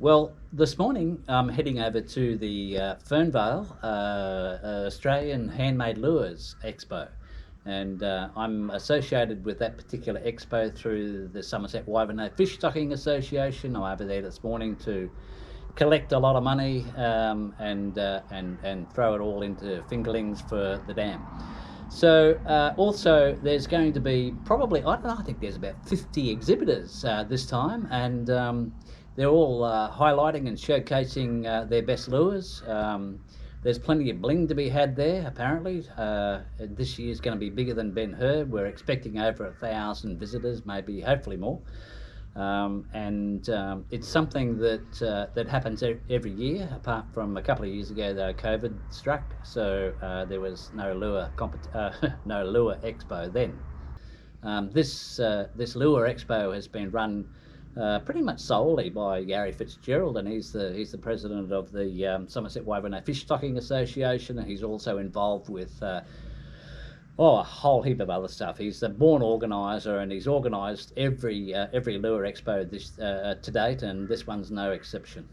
Well, this morning I'm heading over to the Fernvale Australian Handmade Lures Expo, and I'm associated with that particular expo through the Somerset Waivano Fish Stocking Association. I'm over there this morning to collect a lot of money and throw it all into fingerlings for the dam. So also there's going to be probably, I don't know, I think there's about 50 exhibitors this time, and they're all highlighting and showcasing their best lures. There's plenty of bling to be had there, apparently. This year's going to be bigger than Ben Hur. We're expecting over 1,000 visitors, maybe, hopefully more. It's something that happens every year, apart from a couple of years ago though COVID struck, so there was no lure expo then. This Lure Expo has been run pretty much solely by Gary Fitzgerald, and he's the president of the Somerset Waivano Fish Stocking Association, and he's also involved with a whole heap of other stuff. He's the born organiser, and he's organised every Lure Expo to date, and this one's no exception.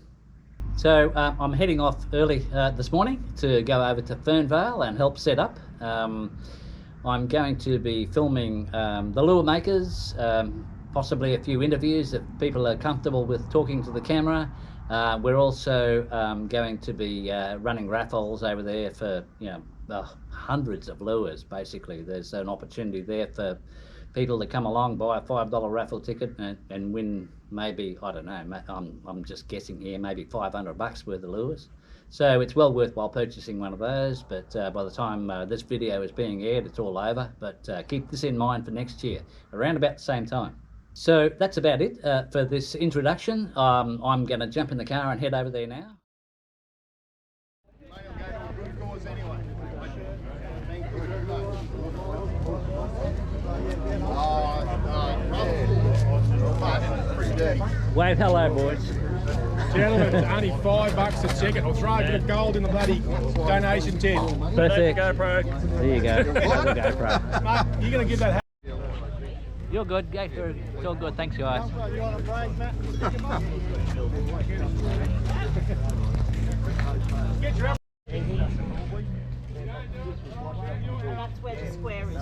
So I'm heading off early this morning to go over to Fernvale and help set up. I'm going to be filming the lure makers, possibly a few interviews if people are comfortable with talking to the camera. We're also going to be running raffles over there for hundreds of lures. Basically, there's an opportunity there for people to come along, buy a $5 raffle ticket and win maybe, I don't know, I'm just guessing here, maybe $500 worth of lures. So it's well worthwhile purchasing one of those, but by the time this video is being aired, it's all over. But keep this in mind for next year, around about the same time. So that's about it for this introduction. I'm going to jump in the car and head over there now. Wave hello, boys. Gentlemen, it's only $5 a ticket. I'll throw a bit of gold in the bloody donation tin. Perfect. GoPro. There you go. The GoPro. Mate, you're going to give that. You're good. Go through. It's all good. Thanks, guys. You want a break, Matt? Get your That's where the square is.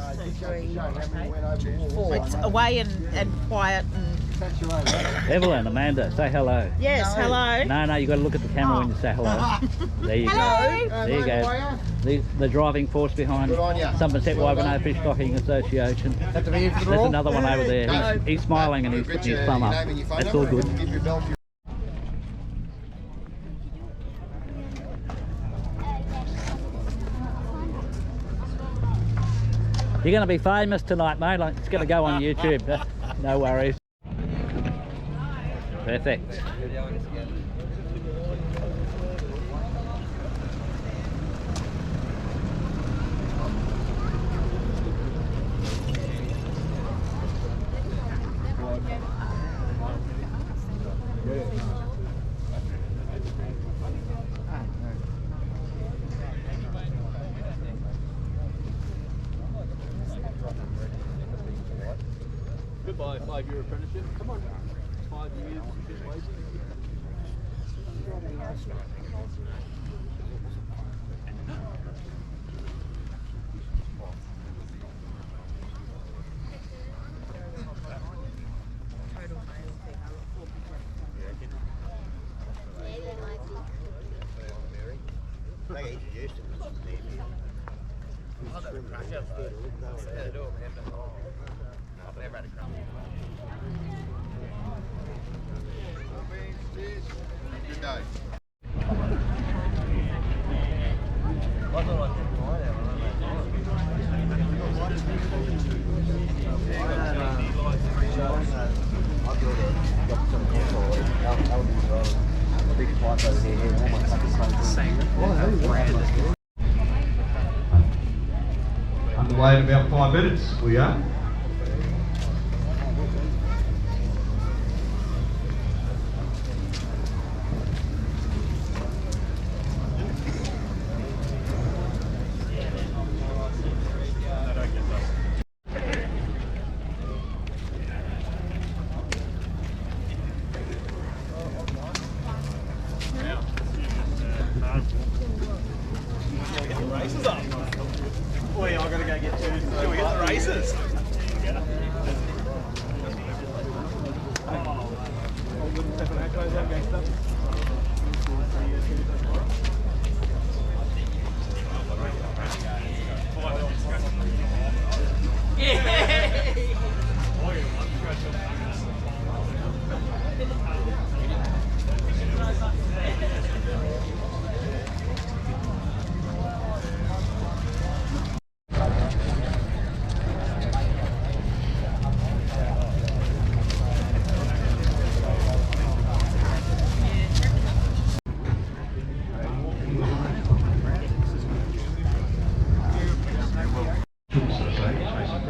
It's away and quiet and. Evelyn, Amanda, say hello. Yes, hello. No, you got to look at the camera when you say hello. There you go. There you go. The driving force behind Somerset Waivano Fish Stocking Association. There's another one over there. He's smiling and he's putting his thumb up. That's all good. You're going to be famous tonight, mate. It's going to go on YouTube. No worries. Perfect. Goodbye, 5-year apprenticeship. Come on. 5 years, just waiting. Good day. Underway in about 5 minutes, we are.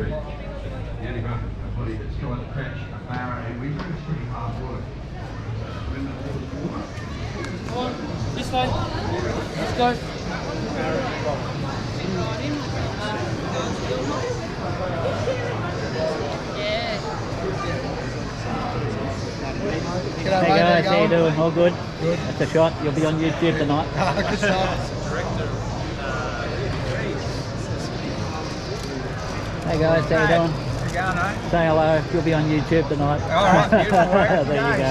The only rough body that's trying to catch a barra and we do pretty hard work. When the water's warmer. This way. Let's go. Hey guys, how you doing? All good? Good. That's a shot. You'll be on YouTube tonight. Good stuff. Hey guys, how you doing? How you going, eh? Say hello. You'll be on YouTube tonight. All right, beautiful. There you go.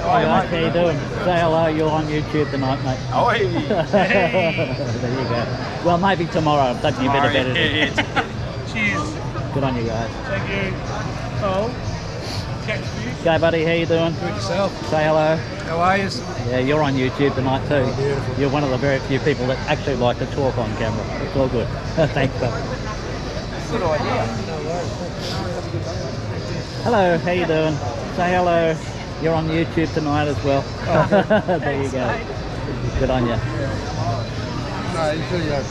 Hi mate, how you doing? Say hello, you're on YouTube tonight, mate. Oh, hey. There you go. Well, maybe tomorrow. I'm taking you a bit of better. Cheers. Good on you guys. Thank you. Oh. Catch you. Okay, buddy, how you doing? Good yourself. Say hello. How are you? Yeah, you're on YouTube tonight too. Oh, beautiful. You're one of the very few people that actually like to talk on camera. It's all good. Thanks, buddy. Good idea. Hello, how you doing? Say hello. You're on YouTube tonight as well. Oh, there you go. Good on you. No, enjoy your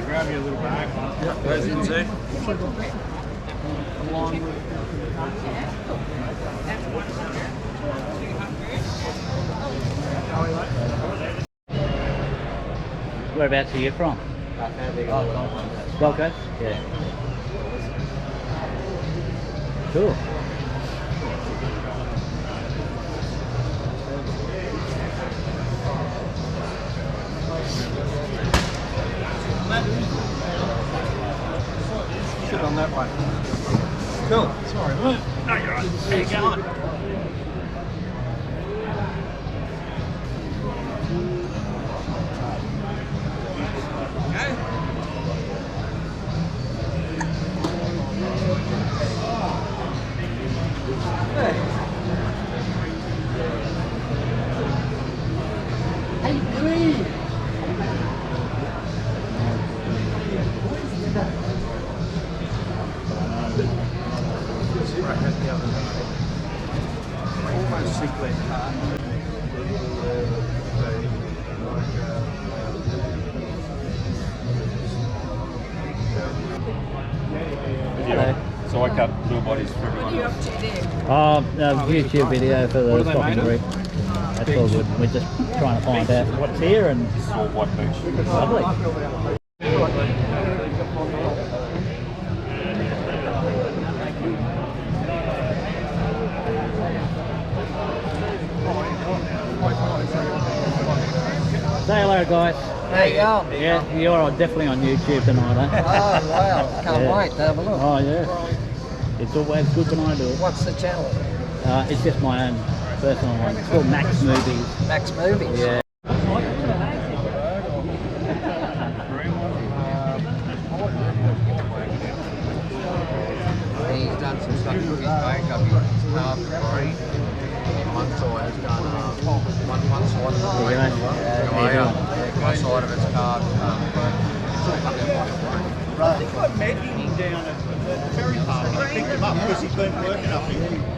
grab you a little bag. Yep, goes in too. Whereabouts are you from? Gold Coast? Yeah. Cool. Sit on that one. Cool. Sorry, mate. No, you're right. How you going? Almost sickly. Hello. So I cut blue bodies for everyone. YouTube video for the stocking group. That's all good. We're just trying to find out what's here and This is all white beach. lovely. Say hello, guys. How you going? Yeah, you're definitely on YouTube tonight, eh? Oh, wow. Can't Yeah. wait to have a look. Oh, yeah. It's always good when I do it. What's the channel? It's just my own personal one. It's called Max Movies. Max Movies? Yeah. He's done some stuff with his makeup. He's carved the green. One side has done one side of the green. One side of it's carved. I think I met him down at the ferry park and I picked him up because he's been working up here.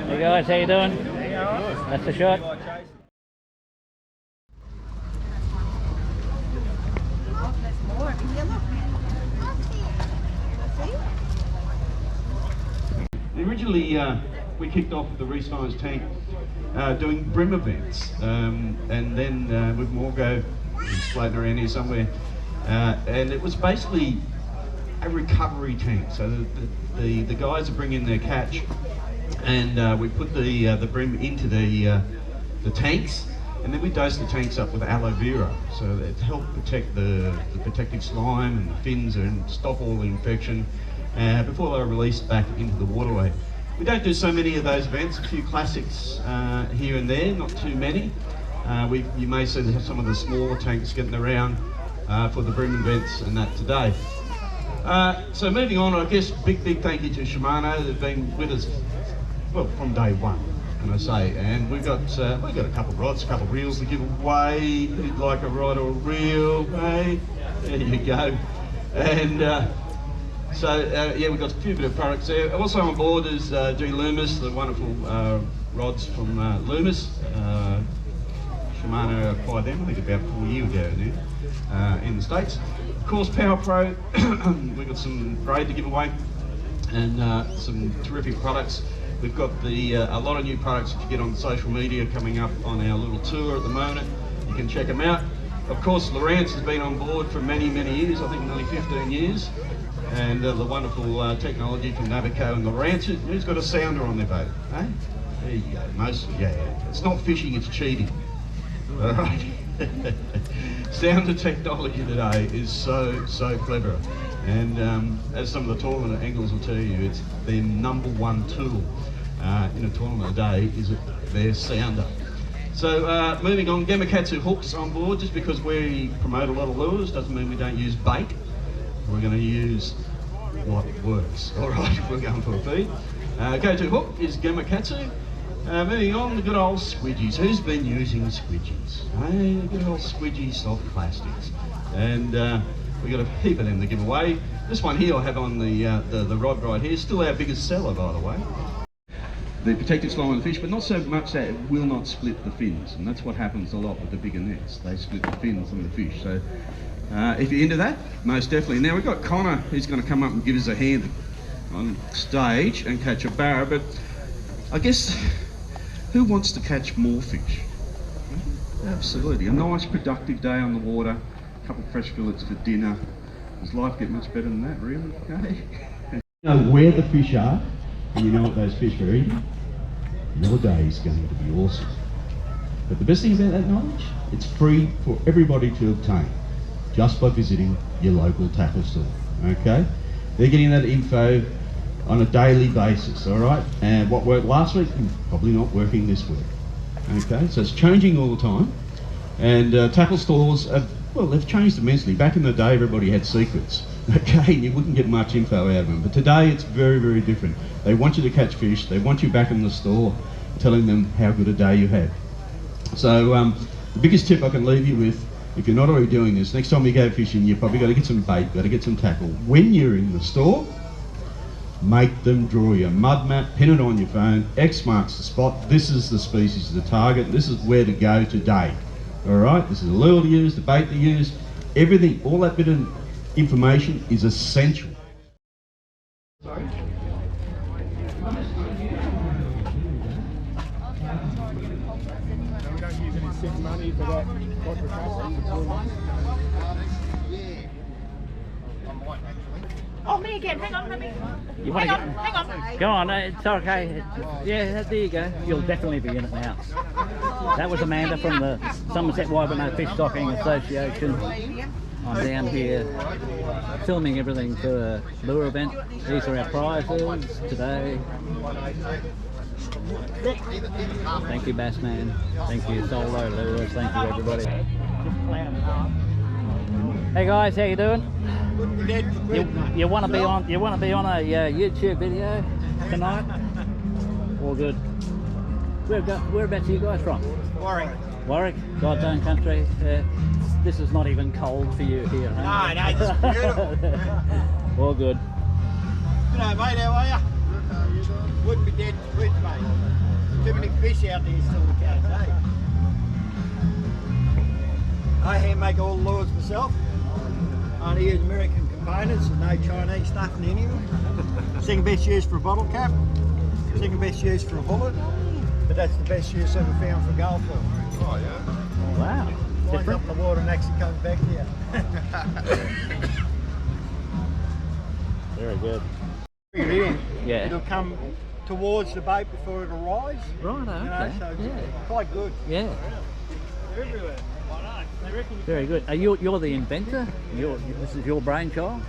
Hey guys, how you doing? That's the shot. Originally, we kicked off with the Reese tank doing brim events, and then with Morgo floating around here somewhere, and it was basically a recovery tank. So the guys would bring in their catch, and we put the brim into the tanks, and then we dose the tanks up with aloe vera, so that to help protect the protective slime and the fins and stop all the infection before they're released back into the waterway. We don't do so many of those events, a few classics here and there, not too many. You may see some of the smaller tanks getting around for the brim events and that today. So moving on, I guess big thank you to Shimano. They've been with us, well, from day one, can I say, and we've got a couple of rods, a couple of reels to give away. If you'd like a rod or a reel, hey, there you go. And yeah, we've got a few bit of products there. Also on board is G Loomis, the wonderful rods from Loomis. Shimano acquired them, I think about 4 years ago now, in the States. Of course, Power Pro, we've got some braid to give away, and some terrific products. We've got a lot of new products that you get on social media coming up on our little tour at the moment. You can check them out. Of course, Lawrence has been on board for many years, I think nearly 15 years. And the wonderful technology from Navico and Lawrence. Who's got a sounder on their boat? Eh? There you go. Yeah. It's not fishing, it's cheating. All right. Sounder technology today is so clever, and as some of the tournament anglers will tell you, it's their #1 tool in a tournament today is their sounder. So moving on, Gamakatsu hooks on board. Just because we promote a lot of lures doesn't mean we don't use bait. We're going to use what works. All right, we're going for a feed. Go-to hook is Gamakatsu. Moving on, the good old squidgies. Who's been using squidgies? Hey, the good old squidgy soft plastics. And we've got a heap of them to give away. This one here I have on the rod right here, still our biggest seller, by the way. The protective slime on the fish, but not so much that it will not split the fins, and that's what happens a lot with the bigger nets. They split the fins on the fish. So if you're into that, most definitely. Now we've got Connor, who's going to come up and give us a hand on stage and catch a barra, but I guess who wants to catch more fish? Absolutely, a nice productive day on the water, a couple of fresh fillets for dinner. Does life get much better than that, really? Okay. You know where the fish are, and you know what those fish are eating, your day is going to be awesome. But the best thing about that knowledge, it's free for everybody to obtain, just by visiting your local tackle store, okay? They're getting that info on a daily basis, all right? And what worked last week, probably not working this week, okay? So it's changing all the time. And tackle stores, well, they've changed immensely. Back in the day, everybody had secrets, okay? And you wouldn't get much info out of them. But today, it's very different. They want you to catch fish. They want you back in the store, telling them how good a day you had. So the biggest tip I can leave you with, if you're not already doing this, next time you go fishing, you've probably got to get some bait, got to get some tackle. When you're in the store, make them draw your mud map, pin it on your phone, X marks the spot, this is the species to target, this is where to go today. Alright, this is the lure to use, the bait to use, everything, all that bit of information is essential. So we don't use any sick money for that quadricasting for 2 months. Oh, me again. Hang on, let me. Hang on. Go on, it's okay. Yeah, there you go. You'll definitely be in it now. That was Amanda from the Somerset Waibano Fish Stocking Association. I'm down here filming everything for a lure event. These are our prizes today. Thank you, Bassman. Thank you, Solo Lures. Thank you, everybody. Hey guys, how you doing? You want to be on? You want to be on a YouTube video tonight? All good. Whereabouts are you guys from? Warwick. Warwick, God's own country. This is not even cold for you here, huh? No, it's beautiful. All good. G'day mate, how are you? Wouldn't be dead quick, mate. Too many fish out there still to catch, eh? I hand make all the lures myself. I only use American components and no Chinese stuff in any of them. Second best use for a bottle cap. Second best use for a bullet, but that's the best use ever found for gold ball. Oh, yeah. Wow. Flies up in the water and actually comes back here. Very good. Bring it in. Yeah. It'll come towards the bait before it'll rise. Right, You know, okay. so it's Yeah. quite good. Yeah. They're everywhere. Very good. You're the inventor? This is your brainchild?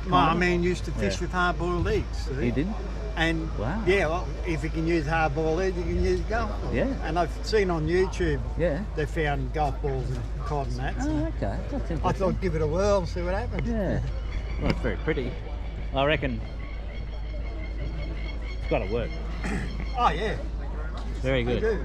My man used to fish with hard-boiled eggs. See? You did? And Wow. yeah, well, if you can use hard-boiled eggs, you can use golf balls. Yeah. And I've seen on YouTube, Yeah. they found golf balls and cod and that. So Oh, okay. That's interesting. I thought give it a whirl and see what happens. Yeah. Well, it's very pretty. I reckon it's got to work. Oh yeah. Very They good. do.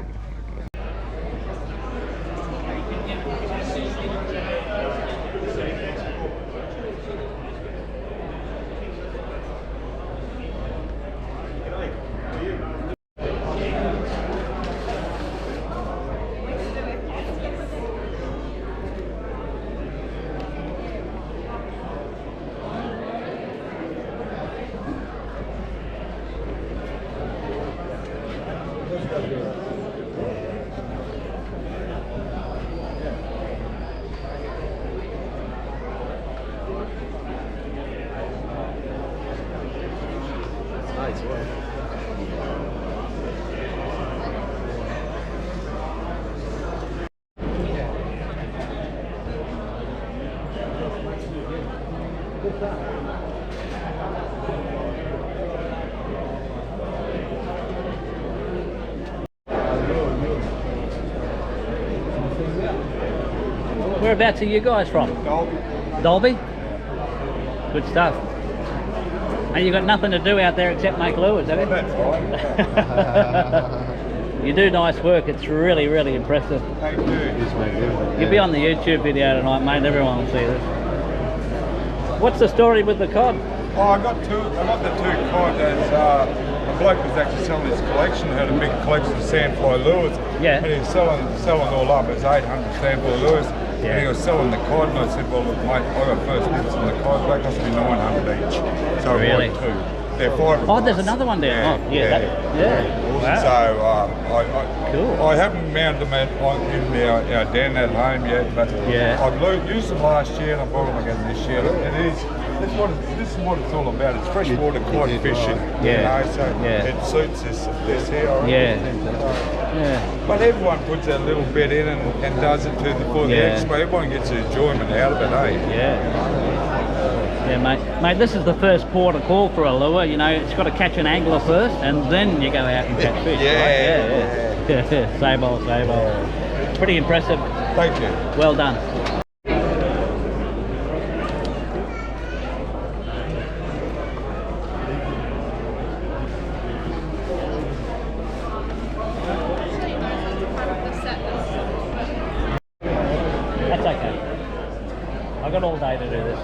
Whereabouts are you guys from? Dolby. Dolby? Good stuff. And you got nothing to do out there except make lures, have you? That's right. You do nice work. It's really, really impressive. Thank you. You'll be on the YouTube video tonight, mate. Everyone will see this. What's the story with the cod? Oh, I got the two cod. A bloke was actually selling his collection, had a big collection of sandfly lures. Yeah. And he was selling all up. It was 800 sandfly lures. Yeah. And he was selling the cod, and I said, well, look, mate, I got first dibs on the cod. They cost me 900 each. So Really? I bought two. They're $5. Oh, there's another one there. Yeah, Oh, yeah. Wow. So Cool. I haven't mounted them in our den at home yet, but Yeah. I've used them last year and I bought them again this year. This is what it's all about. It's freshwater cod fishing. Yeah. You know, so Yeah. it suits this here. I reckon. Yeah. Yeah. But everyone puts that little bit in and does it for the Yeah. expo. Everyone gets the enjoyment out of it, eh? Yeah. Yeah, mate. Mate, this is the first port of call for a lure. You know, it's got to catch an angler first, and then you go out and catch fish. Yeah. Right? Yeah. Same old, same old. Pretty impressive. Thank you. Well done. That's okay. I've got all day to do this.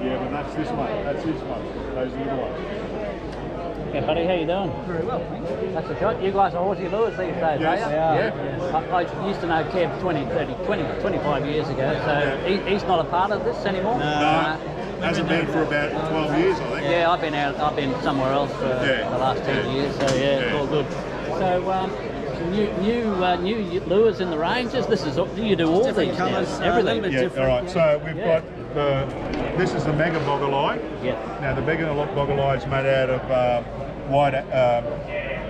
Yeah, but that's this one. That's this one. Those little ones. Yeah, buddy, how you doing? Very well, thank you. That's a shot. You guys are horsey lures these days, Yes. are you? Yeah. I used to know Kev 20, 30, 20, 25 years ago, so he's not a part of this anymore? No. Hasn't been for about 12 years, I think. Yeah, I've been somewhere else for the last 10 years, so yeah, it's all good. So, new lures in the ranges. This is you do all these now, everything. Yeah, all right. So we've got this is the mega boggle eye. Yeah. Now the mega boggle eye is made out of white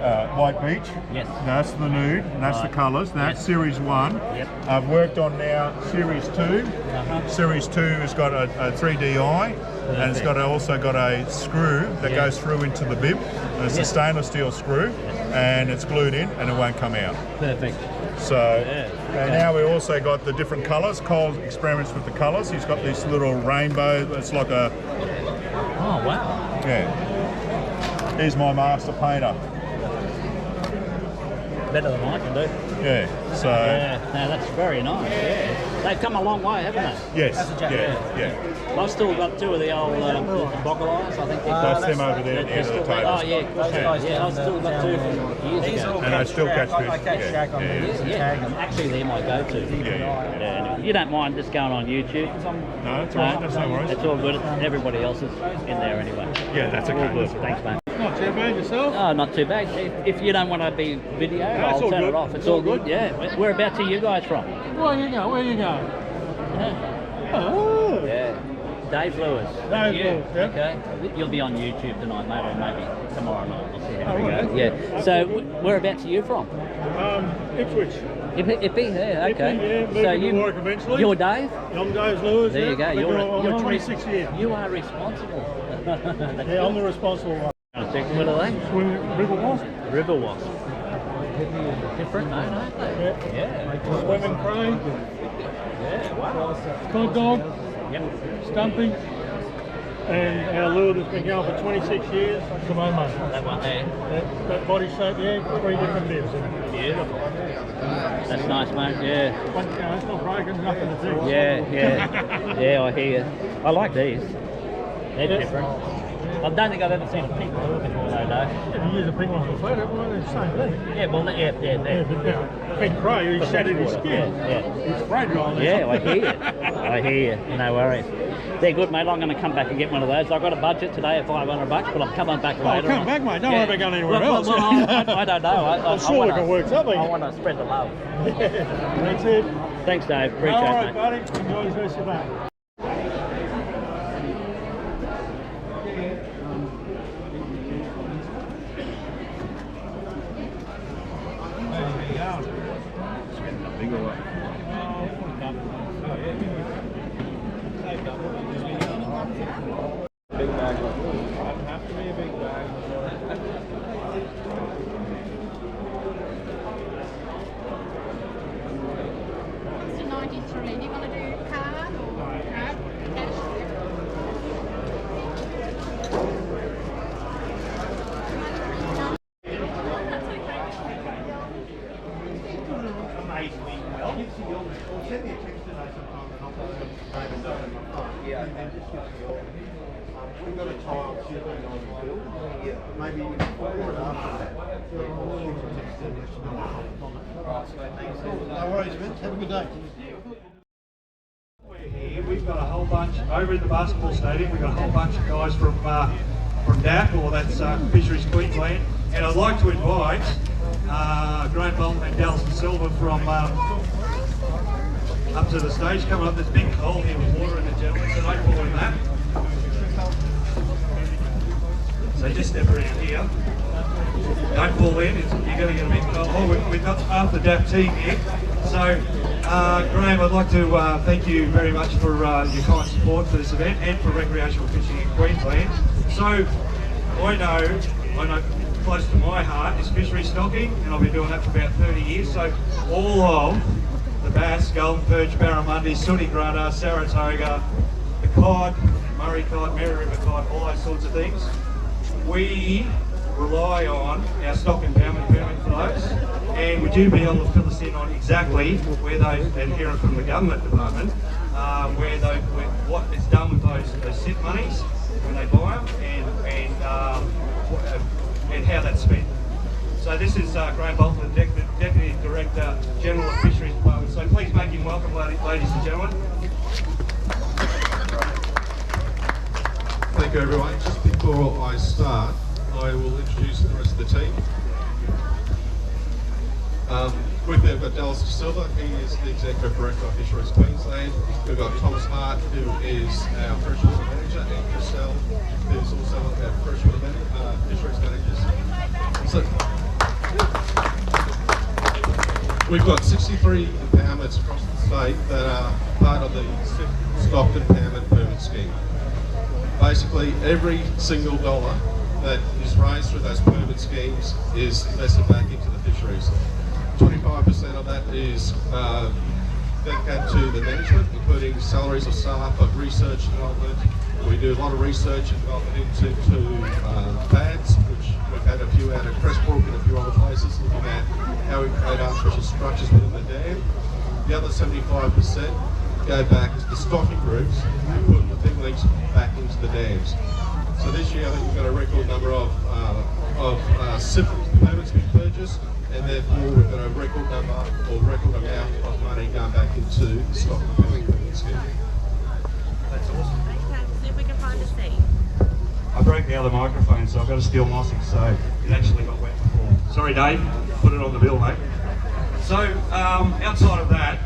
White Beach. Yes. That's the nude, and that's the colours. That's Series 1. Yep. I've worked on now Series 2. Series 2 has got a 3D eye, and it's also got a screw that goes through into the bib. And it's a stainless steel screw, and it's glued in, and it won't come out. Perfect. So, and now we also got the different colours. Cole experiments with the colours. He's got this little rainbow. It's like a... Oh, wow. Yeah. He's my master painter. Better than I can do. Yeah, so... Yeah, no, that's very nice, yeah. They've come a long way, haven't they? Yes, yeah. I've still got two of the old boggle eyes, I think. That's them over there at the end of the table. Oh, yeah, of course. Yeah, I've still got two from years ago. And I still catch fish. Yeah. Actually, they're my go-to. Yeah. You don't mind just going on YouTube? No, it's all right. That's no worries. It's all good. Everybody else is in there anyway. Yeah, that's okay. All good. Thanks, mate. Not too bad yourself? Oh, not too bad. If you don't want to be video, I'll turn it off. It's all good, yeah. Whereabouts are you guys from? Where are you going? Where are you going? Oh. Yeah. Dave Lewis. Dave Lewis, yeah. Okay. You'll be on YouTube tonight, mate, or maybe tomorrow night. We'll see how we go. Yeah. So, whereabouts are you from? Ipswich. Ippy, yeah, okay. Yeah, so you work eventually. You're Dave? I'm Dave Lewis. There you go. You're 26 years. You are responsible. Yeah, I'm the responsible one. What are they? River wasp. River wasp. Different, aren't they? Yeah. Swimming crane. Yeah, wow. Cod dog. Yep. Stumpy. And our lure that's been going for 26 years. Komodo. That one there. That body shape, yeah. 3 different bibs. Beautiful. That's nice, mate. Yeah. But, it's not broken, nothing to do. Yeah. Yeah, I hear you. I like these. They're different. I don't think I've ever seen a pink lure before, though. Yeah, you use a pink one for photo, well, they're the same thing. Yeah, well, yeah. Pink crow, he shattered his skin. Yeah. He sprayed it on there. Yeah, I hear you. No worries. They're good, mate. I'm going to come back and get one of those. I've got a budget today of $500, but I'm coming back later. Come back, mate. Don't worry about going anywhere else. Well, I don't know. I'm sure we can work something. I want to spread the love. That's it. Thanks, Dave. Appreciate it, All right, mate. buddy. Enjoy the rest of your day. Big bag. Doesn't have to be a big bag. It's a 93. Do you want to do card or card? Cash? We've got a tile sitting on the bill. Yeah. Maybe before or after that. No worries, Vince. Have a good day. We've got a whole bunch over at the basketball stadium. We've got a whole bunch of guys from DAP, or that's Fisheries Queensland, and I'd like to invite Graham Bolton and Dallas Silver from up to the stage. Coming up, there's a big hole here with water in it, gentlemen, so don't fall in that. So just step around here. Don't fall in, you're going to get a big hole. We've got half the DAP team here. So, Graham, I'd like to thank you very much for your kind support for this event and for recreational fishing in Queensland. So, I know close to my heart is fishery stocking, and I've been doing that for about 30 years. So, all of the bass, golden perch, barramundi, sooty grunter, Saratoga, the cod, Murray cod, Mary River cod, all those sorts of things, we rely on our stock impoundment permit for those. And would you be able to fill us in on exactly where those, and hear it from the government department, what is done with those SIP monies when they buy them, and how that's spent. So this is Graham Bolton, the Deputy Director General of Fisheries Department. So please make him welcome, ladies and gentlemen. Thank you, everyone. Just before I start, I will introduce the rest of the team. With me, I've got Dallas Silva. He is the Executive Director of Fisheries Queensland. We've got Thomas Hart, who is our Freshwater Manager, and Chriselle, who is also our Freshwater Fisheries Managers. So, We've got 63 impoundments across the state that are part of the stocked impoundment permit scheme. Basically, every single dollar that is raised through those permit schemes is invested back into the fisheries. 25% of that is dedicated to the management, including salaries of staff, but research development. We do a lot of research and development into pads, which we've had a few out at Crestbrook and a few other places, looking at how we create artificial structures within the dam. The other 75% go back to the stocking groups and put the big links back into the dams. So this year I think we've got a record number of SIP permits being purchased, and therefore we've got a record number or record amount of money going back into the stocking permit scheme. That's awesome. Okay, see if we can find a seat. I broke the other microphone, so I've got to steal Mossy, so it actually got wet before. Sorry, Dave, put it on the bill, mate. So, outside of that,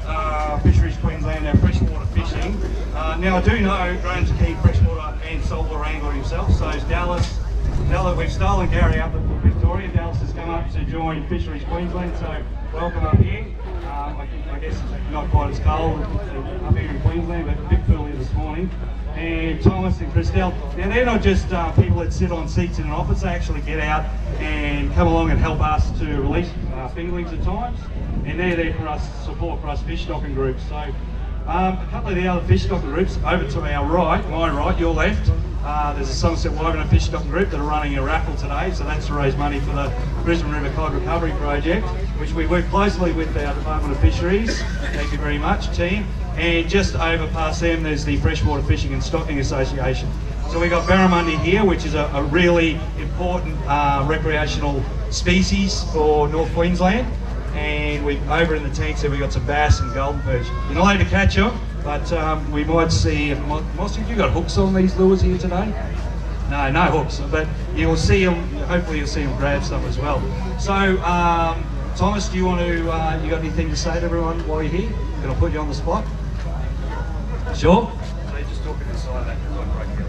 Fisheries Queensland, our freshwater fishing. Now, I do know Graham's a keen freshwater and saltwater angler himself, so is Dallas. We've stolen Gary up at Victoria. Dallas has come up to join Fisheries Queensland, so welcome up here. I guess it's not quite as cold up here in Queensland, but a bit earlier this morning. And Thomas and Christelle, now they're not just people that sit on seats in an office, they actually get out and come along and help us to release fingerlings at times. And they're there for us, support for us fish stocking groups. So a couple of the other fish stocking groups, over to our right, my right, your left, there's a Somerset Wyverner fish stocking group that are running a raffle today, so that's to raise money for the Brisbane River Cod Recovery Project, which we work closely with our Department of Fisheries. Thank you very much, team. And just over past them, there's the Freshwater Fishing and Stocking Association. So we've got barramundi here, which is a really important recreational species for North Queensland. And over in the tanks there, we've got some bass and golden perch. You're not allowed to catch them, but we might see, Mossy, have you got hooks on these lures here today? No, no hooks, but you'll see them, hopefully you'll see them grab some as well. So, Thomas, do you want to, you got anything to say to everyone while you're here? Can I put you on the spot? Sure? So you're just talking inside that because I'm right here.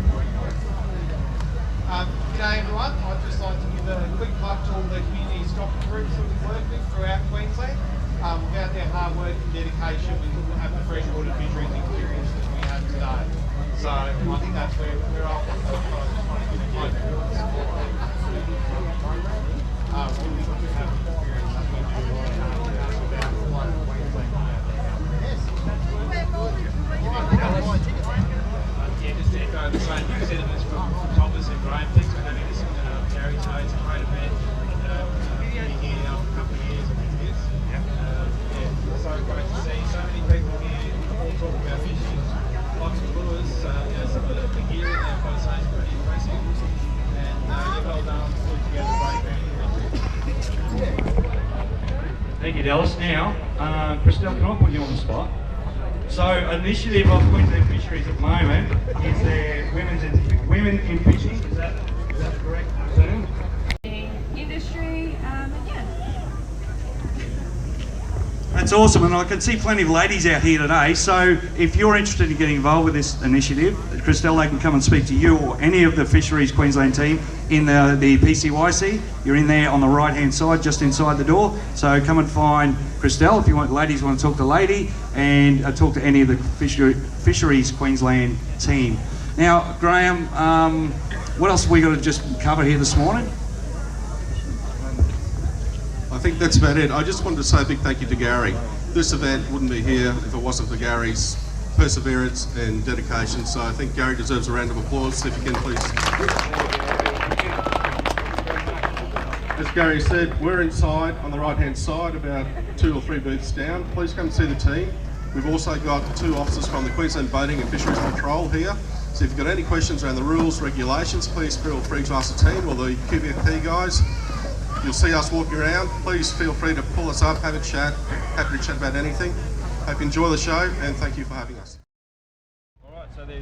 G'day everyone, I'd just like to give a quick plug to all the community stocking groups that we work with throughout Queensland. Without their hard work and dedication, we wouldn't have the freshwater fisheries experience that we have today. So I think that's where we're off. I just want to give a plug to all the support. We would have experience that we do about Queensland. Yes. Yeah, just to echo the same sentiments from Thomas and Graham. Thanks for having us, Gary. So it's a great event. Being here now for a couple of years, I think it is. So great to see so many people here all talking about fishing, lots of lures. Some of the gear in there, I've got to say, is pretty impressive. And well done, put together a great event. Thank you, Dallas. Now, Christelle, can I put you on the spot? So, an initiative of Queensland Fisheries at the moment is their Women in Fishing. Is that the correct term? Industry, yeah. That's awesome, and I can see plenty of ladies out here today. So, if you're interested in getting involved with this initiative, Christelle, they can come and speak to you or any of the Fisheries Queensland team in the PCYC. You're in there on the right-hand side, just inside the door. So come and find Christelle if you want. Ladies want to talk to lady, and talk to any of the Fisheries Queensland team. Now, Graham, what else have we got to just cover here this morning? I think that's about it. I just wanted to say a big thank you to Gary. This event wouldn't be here if it wasn't for Gary's perseverance and dedication, so I think Gary deserves a round of applause, if you can please. As Gary said, we're inside on the right hand side, about 2 or 3 booths down. Please come and see the team. We've also got 2 officers from the Queensland Boating and Fisheries Patrol here, so if you've got any questions around the rules, regulations, please feel free to ask the team or the QVFP guys. You'll see us walking around. Please feel free to pull us up, have a chat. Happy to chat about anything. Hope you enjoy the show, and thank you for having us. Alright, so we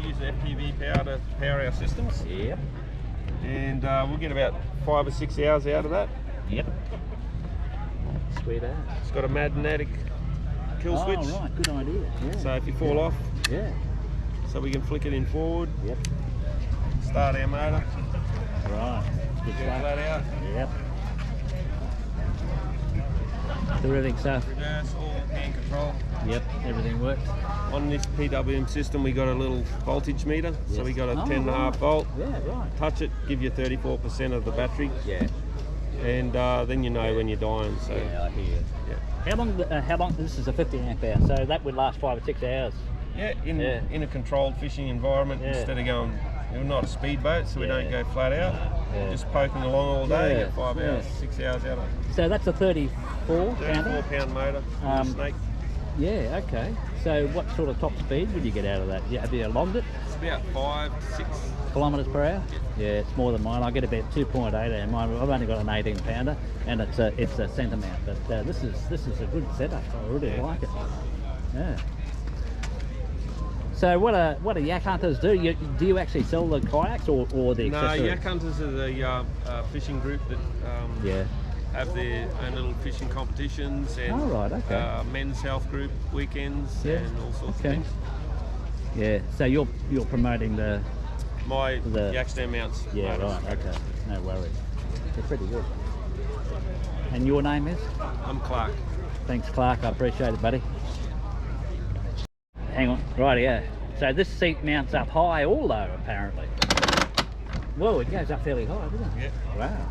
use the FPV power to power our systems. Yep. And we'll get about 5 or 6 hours out of that. Yep. Sweet ass. It's got a magnetic kill switch. Oh, right, good idea. Yeah. So if you fall off, yeah. So we can flick it in forward. Yep. Start our motor. Right. Good Get that out. Yep. Terrific stuff. Reverse, all hand control. Yep, everything works. On this PWM system, we got a little voltage meter. Yes. So we got a Oh, 10.5 right. volt. Yeah, right. Touch it, give you 34% of the battery. Yeah. And then you know when you're dying. So Yeah, I hear you. Yeah. How long, this is a 50 amp hour, so that would last 5 or 6 hours. Yeah, in a controlled fishing environment, instead of going, we're not a speedboat, so we don't go flat out. Just poking along all day, Yeah, get 5 hours, 6 hours out of it. So that's a 34 pounder? 34-pound motor, snake. Yeah, okay. So what sort of top speed would you get out of that? Have you logged it? It's about 5 to 6 kilometres per hour? Yeah, it's more than mine. I get about 2.8 and mine. I've only got an 18 pounder, and it's a centre mount. But this is a good setup. I really like it. Yeah. So what do yak hunters do? Do you actually sell the kayaks or the accessories? No, yak hunters are the fishing group that have their own little fishing competitions and men's health group weekends and all sorts of things. Yeah. So you're promoting the yak stand mounts. Yeah, motors. right. Okay. No worries. They're pretty good. And your name is? I'm Clark. Thanks, Clark. I appreciate it, buddy. Hang on. Right, yeah. So this seat mounts up high or low, apparently. Whoa, it goes up fairly high, doesn't it? Yeah. Wow.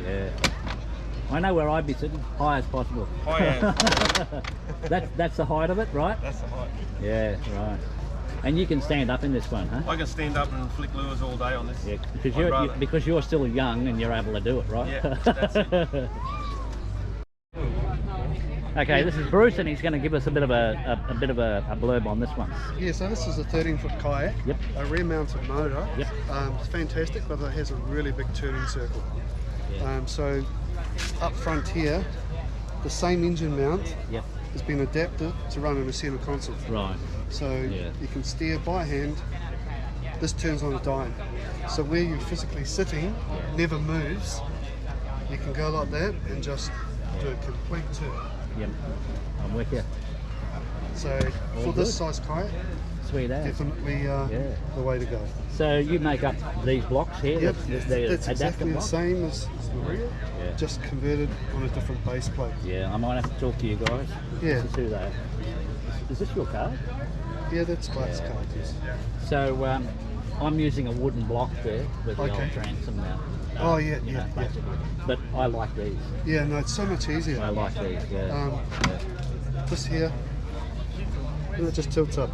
Yeah. I know where I'd be sitting. High as possible. High as. That's the height of it, right? That's the height. Yeah, right. And you can stand up in this one, huh? I can stand up and flick lures all day on this. Yeah, because you're still young and you're able to do it, right? Yeah, that's it. Okay, this is Bruce, and he's going to give us a bit of a blurb on this one. Yeah, so this is a 13-foot kayak. Yep. A rear-mounted motor. Yep. It's fantastic, but it has a really big turning circle. Yeah. So up front here, the same engine mount yep. has been adapted to run in a centre console. Right. So you can steer by hand. This turns on a dime. So where you're physically sitting never moves. You can go like that and just do a complete turn. Yep, I'm with you. So for this size kayak, sweet as. Definitely the way to go. So you make up these blocks here? Yep, the that's exactly the same as the rear, just converted on a different base plate. Yeah, I might have to talk to you guys. Yeah. To do that. Is this your card? Yeah, that's Clark's card, yes. So I'm using a wooden block there with the old transom mount. But I like these. Yeah, no, it's so much easier. I like these, This here, and it just tilts up.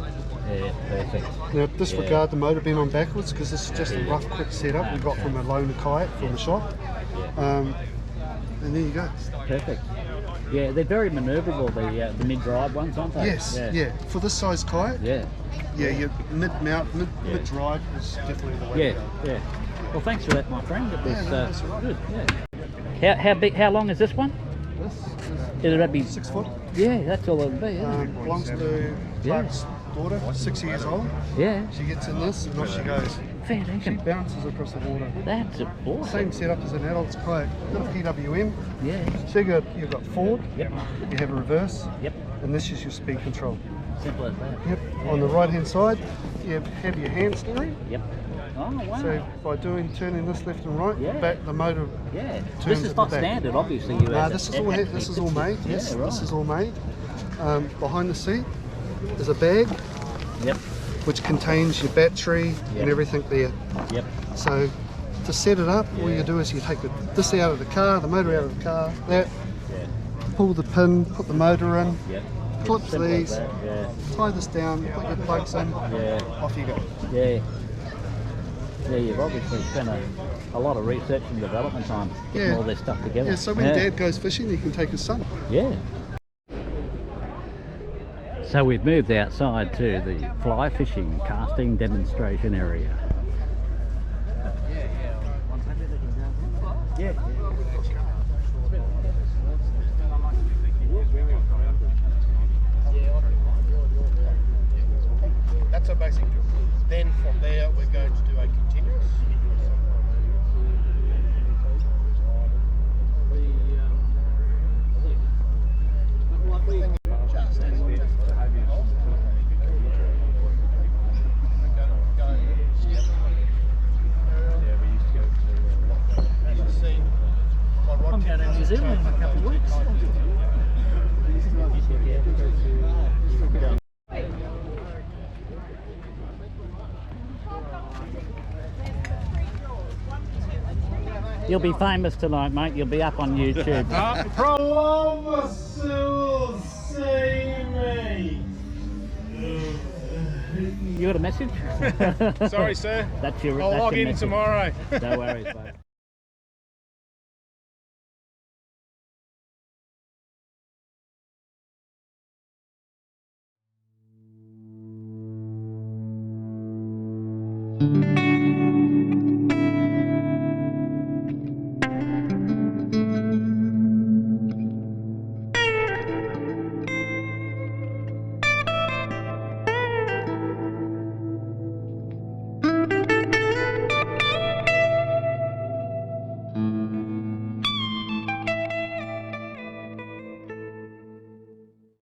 Yeah, perfect. Now disregard the motor being on backwards because this is just a rough, quick setup we got from a loaner kayak from the shop. And there you go. Perfect. Yeah, they're very manoeuvrable, the mid-drive ones, aren't they? Yes, yeah. For this size kayak, your mid-mount, mid-drive is definitely the way to go. Yeah. Well, thanks for that, my friend. It was good. Yeah. How big? How long is this one? This It'll be 6 foot. Yeah, that's all it'll be. Belongs to Clark's daughter, 6 years old. Yeah. She gets in this and off she goes. Fantastic. She bounces across the water. That's awesome. Same setup as an adult's kayak. Got a PWM. Yeah. So you've got forward. Yep. You have a reverse. Yep. And this is your speed control. Simple as that. Yep. On the right hand side, you have your hand steering. Yep. Oh wow. So by turning this left and right, back the motor. Yeah. Turns This is at not the back. standard, obviously. This is all made. Yes, right. This is all made. Behind the seat is a bag. Yep. Which contains your battery and everything there. Yep. So to set it up, all you do is you take this out of the car, the motor out of the car, pull the pin, put the motor in, clips these, tie this down, put your plugs in, off you go. Yeah. Yeah, you've obviously spent a lot of research and development time getting all this stuff together. Yeah, so when Dad goes fishing, he can take his son. Yeah. So we've moved outside to the fly fishing casting demonstration area. Yeah. That's a basic drill. Then from there we're going to do a continuous. You'll be famous tonight, mate. You'll be up on YouTube. Columbus will see me. You got a message? Sorry, sir. That's your. I'll that's log your in message. tomorrow. No worries, mate.